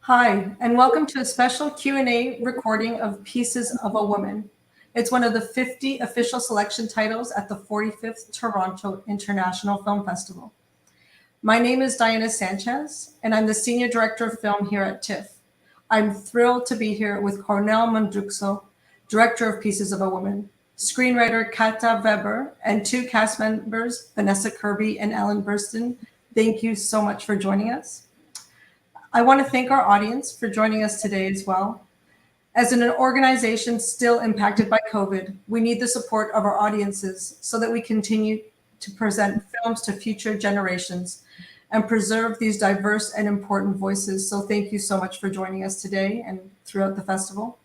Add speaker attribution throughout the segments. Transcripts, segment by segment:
Speaker 1: Hi, and welcome to a special Q&A recording of Pieces of a Woman. It's one of the 50 official selection titles at the 45th Toronto International Film Festival. My name is Diana Sanchez, and I'm the Senior Director of Film here at Tiff. I'm thrilled to be here with Kornél Mundruczó, Director of Pieces of a Woman, screenwriter Kata Wéber, and two cast members, Vanessa Kirby and Ellen Burstyn. Thank you so much for joining us. I want to thank our audience for joining us today as well. As an organization still impacted by COVID, we need the support of our audiences so that we continue to present films to future generations and preserve these diverse and important voices. So thank you so much for joining us today and throughout the festival.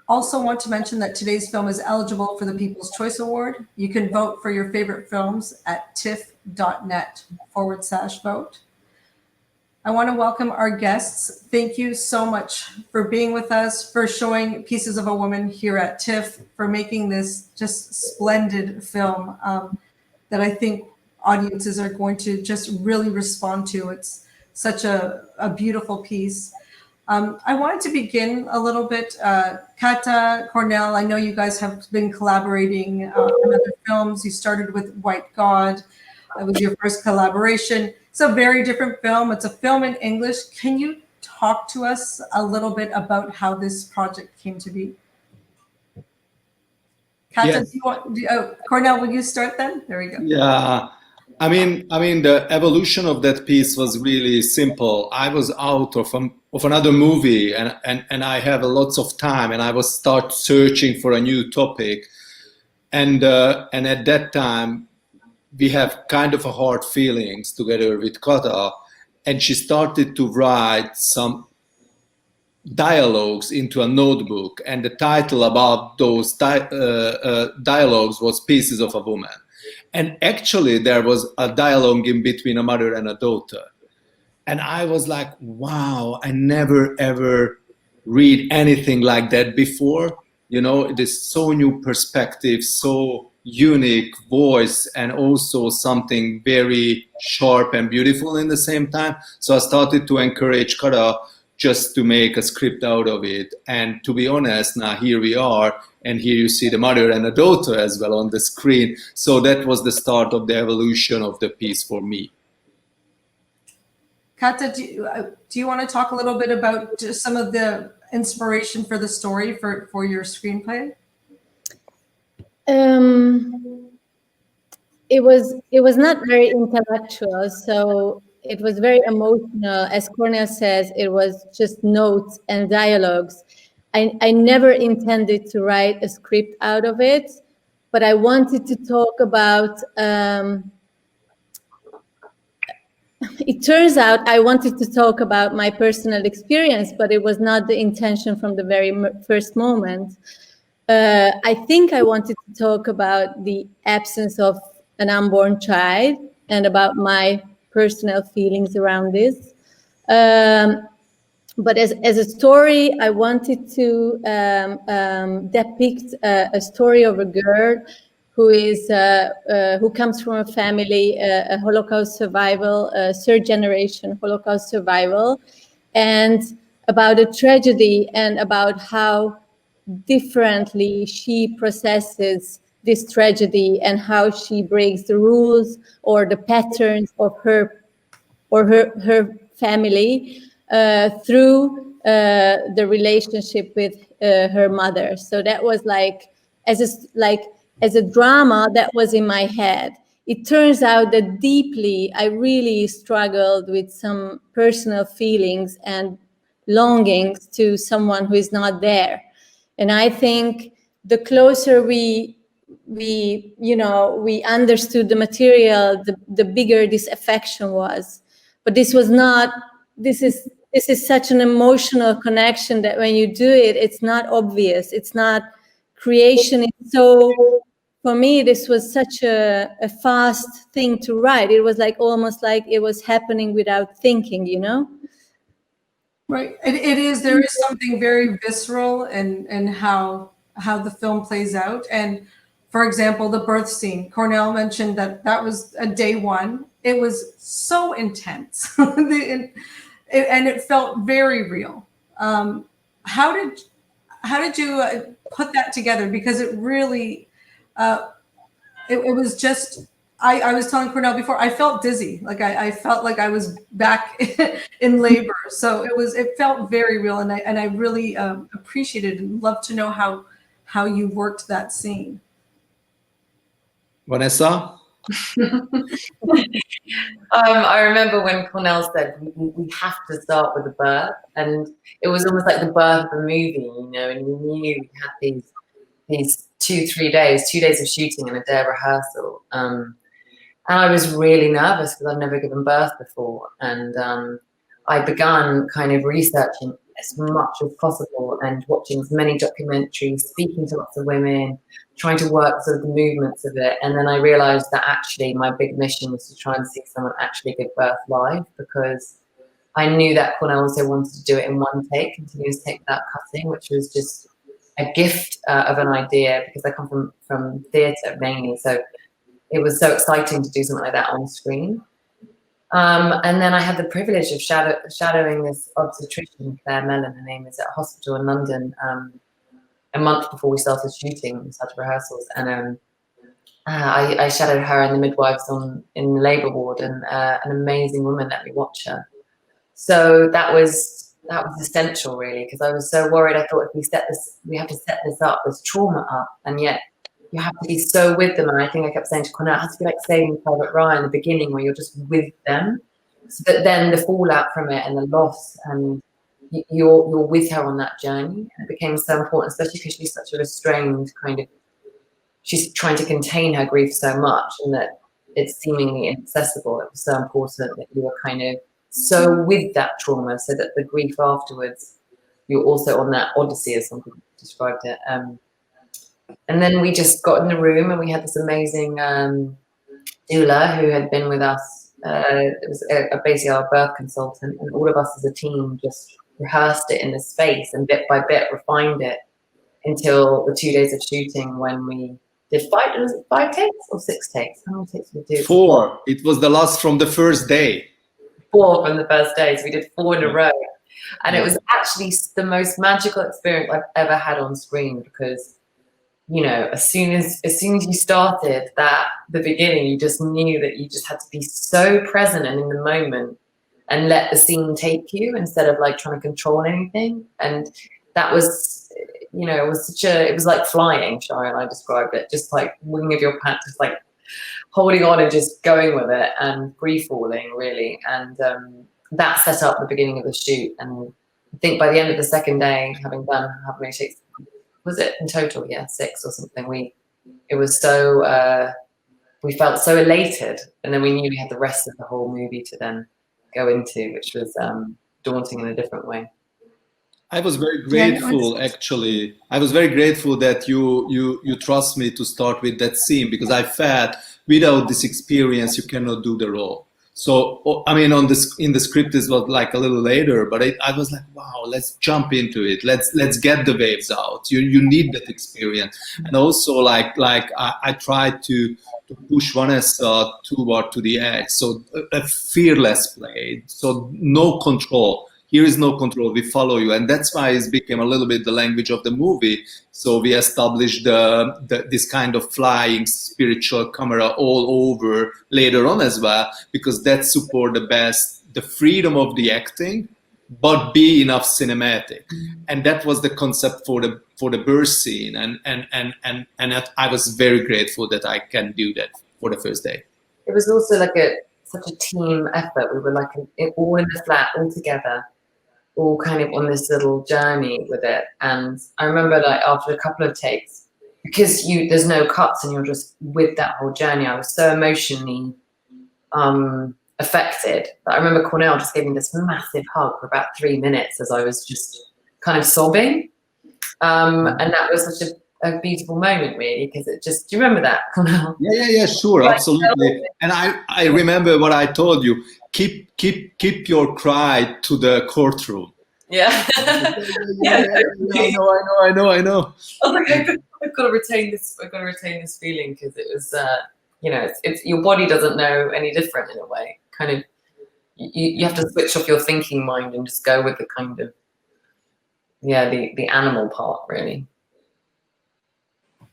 Speaker 1: Also want to mention that today's film is eligible for the People's Choice Award. You can vote for your favorite films at tiff.net/vote. I want to welcome our guests. Thank you so much for being with us, for showing Pieces of a Woman here at TIFF, for making this just splendid film that I think audiences are going to just really respond to. It's such a beautiful piece. I wanted to begin a little bit. Kata, Kornél, I know you guys have been collaborating on other films. You started with White God. It was your first collaboration. It's a very different film. It's a film in English. Can you talk to us a little bit about how this project came to be? Kata,
Speaker 2: Yes.
Speaker 1: do you want? Kornél, will you start then? There we go.
Speaker 2: Yeah, I mean, the evolution of that piece was really simple. I was out of another movie, and I have lots of time, and I was start searching for a new topic, and at that time, we have kind of a hard feelings together with Kata, and she started to write some dialogues into a notebook, and the title about those dialogues was Pieces of a Woman. And actually there was a dialogue in between a mother and a daughter. And I was like, wow, I never ever read anything like that before. You know, it is so new perspective, so unique voice, and also something very sharp and beautiful in the same time. So I started to encourage Kata just to make a script out of it. And to be honest, now here we are, and here you see the mother and the daughter as well on the screen. So that was the start of the evolution of the piece for me.
Speaker 1: Kata, do you want to talk a little bit about just some of the inspiration for the story for your screenplay?
Speaker 3: It was not very intellectual, so it was very emotional. As Kornél says, it was just notes and dialogues. I never intended to write a script out of it, but I wanted to talk about, it turns out I wanted to talk about my personal experience, but it was not the intention from the very first moment. I think I wanted to talk about the absence of an unborn child and about my personal feelings around this. But as a story, I wanted to depict a story of a girl who comes from a family, a Holocaust survival, third generation Holocaust survival, and about a tragedy and about how differently she processes this tragedy and how she breaks the rules or the patterns of her family through the relationship with her mother. So that was like as a drama that was in my head. It turns out that deeply I really struggled with some personal feelings and longings to someone who is not there. And I think the closer we understood the material, the bigger this affection was. But this was not. This is such an emotional connection that when you do it, it's not obvious. It's not creation. It's so. For me, this was such a fast thing to write. It was like almost like it was happening without thinking, you know.
Speaker 1: Right. It is. There is something very visceral in how the film plays out. And for example, the birth scene, Kornél mentioned that was a day one. It was so intense. and it felt very real. How did you put that together? Because it really, it was just, I was telling Kornél before, I felt dizzy. Like I felt like I was back in labor. So it felt very real, and I really appreciated and love to know how you worked that scene.
Speaker 2: Vanessa?
Speaker 4: I remember when Kornél said we have to start with the birth, and it was almost like the birth of the movie, you know, and we knew we had these 2-3 days, 2 days of shooting and a day of rehearsal. And I was really nervous because I've never given birth before. And I began kind of researching as much as possible and watching as many documentaries, speaking to lots of women, trying to work sort of the movements of it. And then I realized that actually my big mission was to try and see someone actually give birth live, because I knew that Kornél also wanted to do it in one take, continuous take without cutting, which was just a gift of an idea, because I come from theatre mainly. So it was so exciting to do something like that on screen. And then I had the privilege of shadowing this obstetrician, Claire Mellon, her name is, at a hospital in London a month before we started shooting, we started rehearsals. And I shadowed her and the midwives in the labour ward, and an amazing woman let me watch her. So that was essential, really, because I was so worried. I thought, if we have to set this up, this trauma up, and yet you have to be so with them. And I think I kept saying to Kornél, it has to be like Saving Private Ryan in the beginning, where you're just with them, so that then the fallout from it and the loss, and you're with her on that journey. And it became so important, especially because she's such a restrained kind of, she's trying to contain her grief so much, and that it's seemingly inaccessible. It was so important that you were kind of so with that trauma, so that the grief afterwards, you're also on that odyssey, as some people described it. And then we just got in the room, and we had this amazing doula who had been with us. It was basically our birth consultant, and all of us as a team just rehearsed it in the space, and bit by bit refined it until the 2 days of shooting, when we did 5 takes or 6 takes? How many takes did we do?
Speaker 2: 4. It was the last from the first day.
Speaker 4: 4 from the first day. So we did 4 in a row. And it was actually the most magical experience I've ever had on screen, because, you know, as soon as you started the beginning, you just knew that you just had to be so present and in the moment, and let the scene take you, instead of like trying to control anything. And that was, you know, it was like flying, Shawn, I described it, just like wing of your pants, just like holding on and just going with it, and free falling, really. And that set up the beginning of the shoot. And I think by the end of the second day, having done how many takes was it in total? Yeah, 6 or something. It was so we felt so elated, and then we knew we had the rest of the whole movie to then go into, which was daunting in a different way.
Speaker 2: I was very grateful, actually. I was very grateful that you trust me to start with that scene, because I felt without this experience you cannot do the role. So I mean, in the script it was like a little later, but I was like, wow, let's jump into it. Let's get the waves out. You need that experience. And also like I tried to push Vanessa toward to the edge. So a fearless play. So no control. Here is no control. We follow you, and that's why it became a little bit the language of the movie. So we established this kind of flying spiritual camera all over later on as well, because that support the best the freedom of the acting, but be enough cinematic. And that was the concept for the birth scene, and I was very grateful that I can do that for the first day.
Speaker 4: It was also like such a team effort. We were like all in the flat, all together, all kind of on this little journey with it. And I remember, like, after a couple of takes, because there's no cuts and you're just with that whole journey, I was so emotionally affected. But I remember Kornél just gave me this massive hug for about 3 minutes as I was just kind of sobbing. And that was such a beautiful moment, really, because it just, do you remember that, Kornél?
Speaker 2: Yeah, sure, absolutely. And I remember what I told you, keep your cry to the courtroom.
Speaker 4: Yeah.
Speaker 2: Yeah. I know.
Speaker 4: I was like, I've got to retain this feeling, because it was, you know, it's your body doesn't know any different in a way. Kind of, you have to switch off your thinking mind and just go with the kind of, the animal part, really.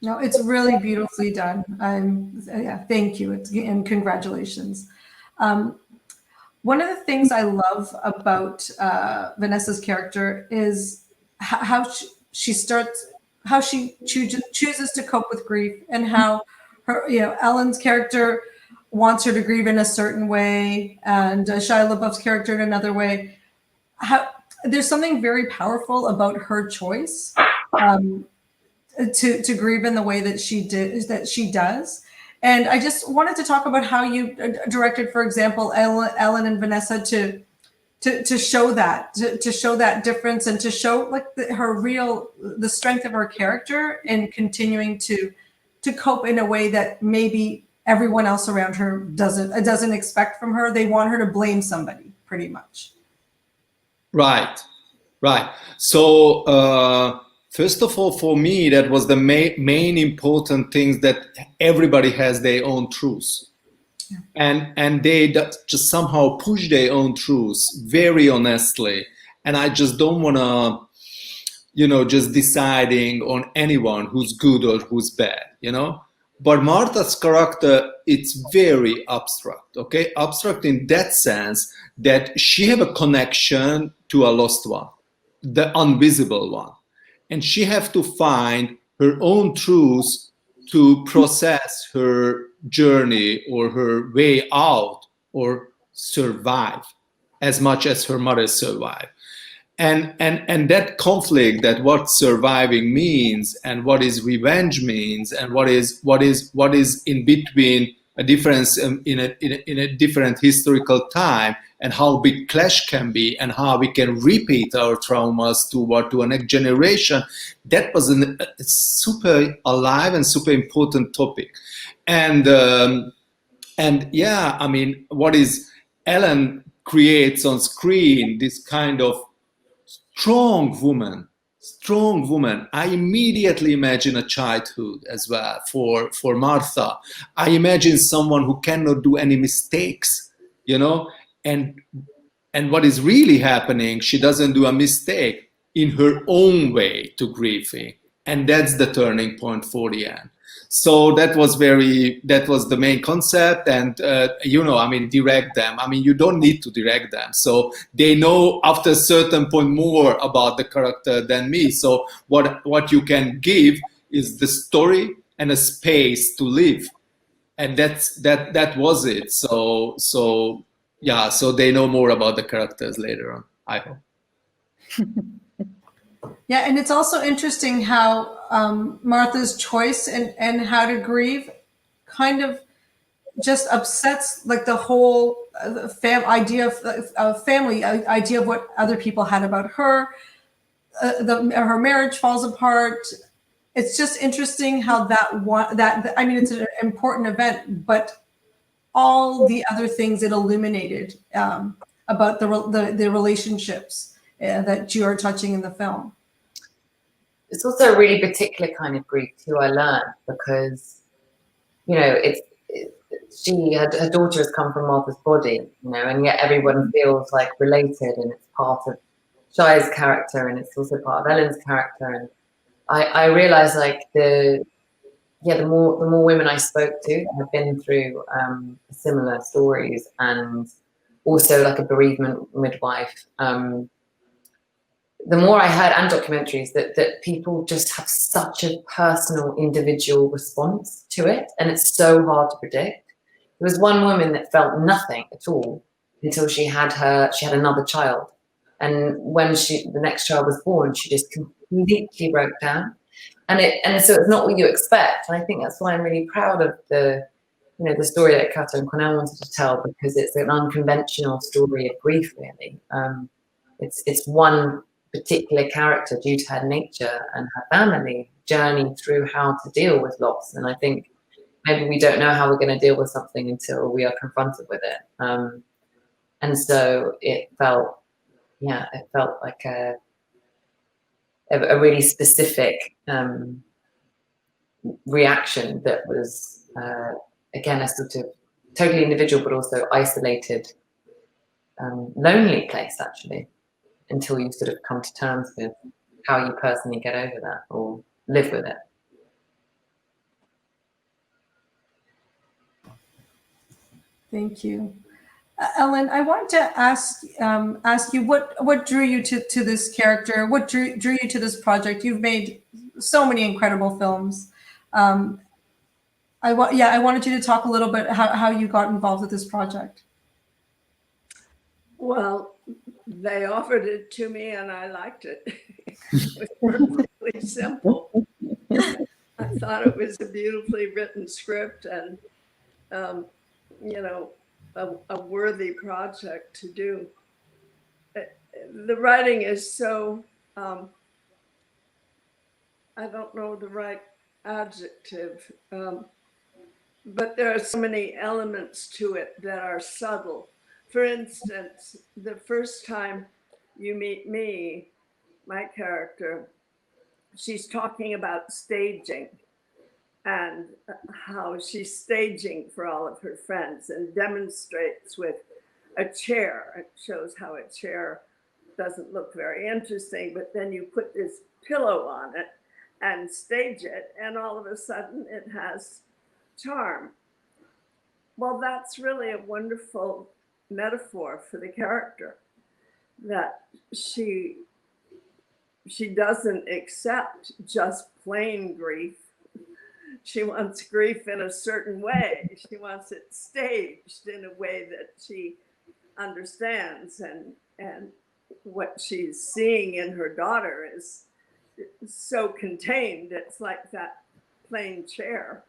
Speaker 1: No, it's really beautifully done. Thank you, and congratulations. One of the things I love about Vanessa's character is how she chooses to cope with grief, and how her, Ellen's character wants her to grieve in a certain way, and Shia LaBeouf's character in another way. There's something very powerful about her choice to grieve in the way that she does. And I just wanted to talk about how you directed, for example, Ellen and Vanessa to show that, to show that difference, and to show like the strength of her character in continuing to cope in a way that maybe everyone else around her doesn't expect from her. They want her to blame somebody, pretty much.
Speaker 2: Right. So first of all, for me, that was the main important things, that everybody has their own truths. Yeah. And they just somehow push their own truths very honestly. And I just don't want to, just deciding on anyone who's good or who's bad, But Martha's character, it's very abstract, okay? Abstract in that sense that she have a connection to a lost one, the invisible one. And she have to find her own truths to process her journey or her way out, or survive as much as her mother survived. And that conflict, that what surviving means and what is revenge means, and what is in between, a difference in a different historical time, and how big clash can be, and how we can repeat our traumas to a next generation. That was a super alive and super important topic. And yeah, I mean, what is Ellen creates on screen, this kind of strong woman. I immediately imagine a childhood as well for Martha. I imagine someone who cannot do any mistakes, and what is really happening, she doesn't do a mistake in her own way to grieving. And that's the turning point for the end. So that was the main concept. And, direct them. You don't need to direct them. So they know after a certain point more about the character than me. So what you can give is the story and a space to live. And that was it. So yeah, so they know more about the characters later on, I hope.
Speaker 1: Yeah, and it's also interesting how Martha's choice and how to grieve kind of just upsets like the whole idea of family, idea of what other people had about her. Her marriage falls apart. It's just interesting how it's an important event, but all the other things it illuminated about the relationships that you are touching in the film.
Speaker 4: It's also a really particular kind of grief too, I learned, because, her daughter has come from Martha's body, and yet everyone feels like related, and it's part of Shia's character, and it's also part of Ellen's character. And I realized like the more women I spoke to have been through similar stories, and also like a bereavement midwife, the more I heard, and documentaries, that people just have such a personal, individual response to it, and it's so hard to predict. There was one woman that felt nothing at all until she had another child, and when the next child was born, she just completely broke down, and so it's not what you expect. And I think that's why I'm really proud of the story that Kata and Kornél wanted to tell, because it's an unconventional story of grief, really. It's one particular character due to her nature and her family journey through how to deal with loss. And I think maybe we don't know how we're going to deal with something until we are confronted with it. And so it felt like a really specific reaction that was, again, a sort of totally individual, but also isolated lonely place, actually, until you sort of come to terms with how you personally get over that or live with it.
Speaker 1: Thank you. Ellen, I wanted to ask you what drew you to this character? What drew you to this project? You've made so many incredible films. I wanted you to talk a little bit how you got involved with this project.
Speaker 5: Well, they offered it to me and I liked it. It was perfectly simple. I thought it was a beautifully written script and, you know, a worthy project to do. The writing is so, I don't know the right adjective, but there are so many elements to it that are subtle. For instance, the first time you meet me, my character, she's talking about staging and how she's staging for all of her friends and demonstrates with a chair. It shows how a chair doesn't look very interesting, but then you put this pillow on it and stage it, and all of a sudden it has charm. Well, that's really a wonderful metaphor for the character, that she doesn't accept just plain grief. She wants grief in a certain way. She wants it staged in a way that she understands, and what she's seeing in her daughter is so contained. It's like that plain chair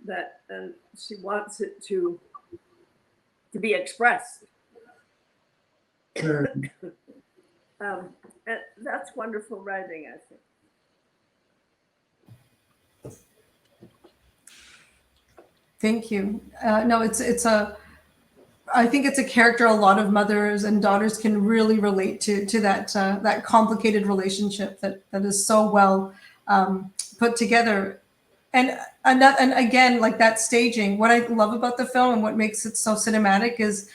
Speaker 5: that, and she wants it to be expressed. And that's wonderful writing, I think.
Speaker 1: Thank you. No, I think it's a character a lot of mothers and daughters can really relate to that complicated relationship that is so well put together. And again, like that staging, what I love about the film and what makes it so cinematic is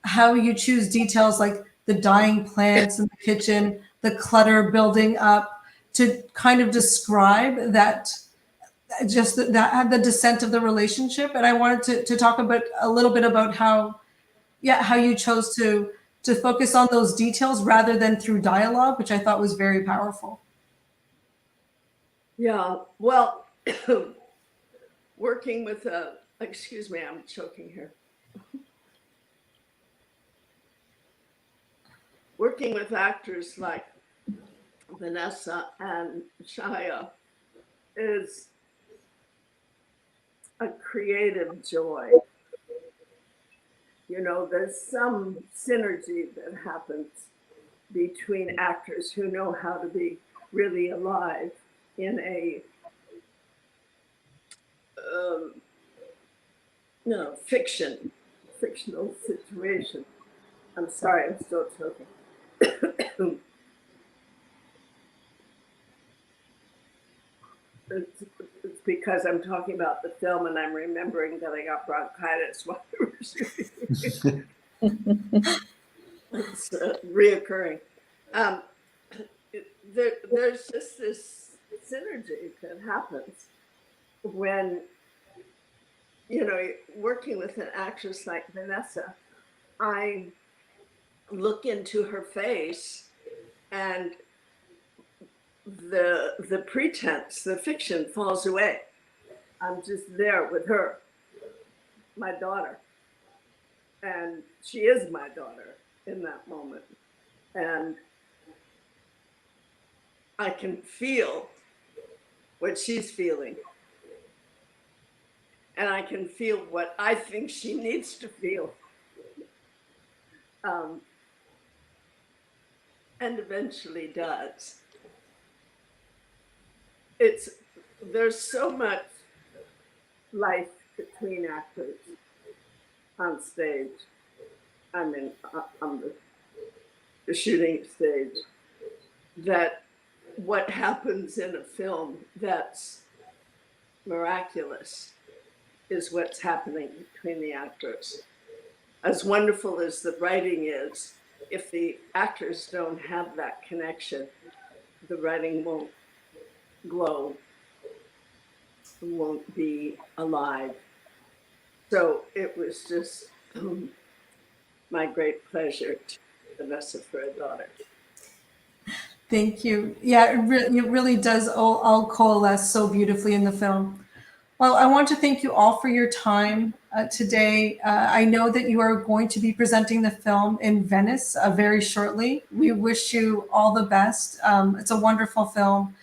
Speaker 1: how you choose details like the dying plants in the kitchen, the clutter building up to kind of describe that, just that the descent of the relationship. And I wanted to talk about a little bit about how you chose to focus on those details rather than through dialogue, which I thought was very powerful.
Speaker 5: Yeah, well, working with excuse me, I'm choking here. Working with actors like Vanessa and Shia is a creative joy. You know, there's some synergy that happens between actors who know how to be really alive in a fictional situation. I'm sorry, I'm still choking. It's because I'm talking about the film and I'm remembering that I got bronchitis while we were shooting. It's reoccurring. There's just this synergy that happens when, you know, working with an actress like Vanessa. I look into her face and the pretense, the fiction falls away. I'm just there with her, my daughter. And she is my daughter in that moment. And I can feel what she's feeling. And I can feel what I think she needs to feel. And eventually does. There's so much life between actors on stage. I mean, on the shooting stage, that what happens in a film that's miraculous is what's happening between the actors. as wonderful as the writing is, if the actors don't have that connection, the writing won't glow, won't be alive. So it was just my great pleasure to Vanessa for a daughter.
Speaker 1: Thank you. Yeah, it really does all coalesce so beautifully in the film. Well, I want to thank you all for your time today. I know that you are going to be presenting the film in Venice very shortly. We wish you all the best. It's a wonderful film.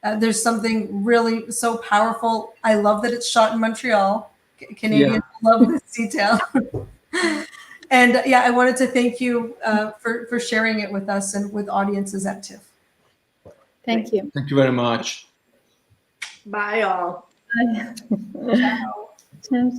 Speaker 1: There's something really so powerful. I love that it's shot in Montreal. Canadians love this detail. And yeah, I wanted to thank you for sharing it with us and with audiences at TIFF.
Speaker 3: Thank you.
Speaker 2: Thank you very much.
Speaker 5: Bye all.
Speaker 3: Bye.
Speaker 1: Ciao.
Speaker 3: Ciao.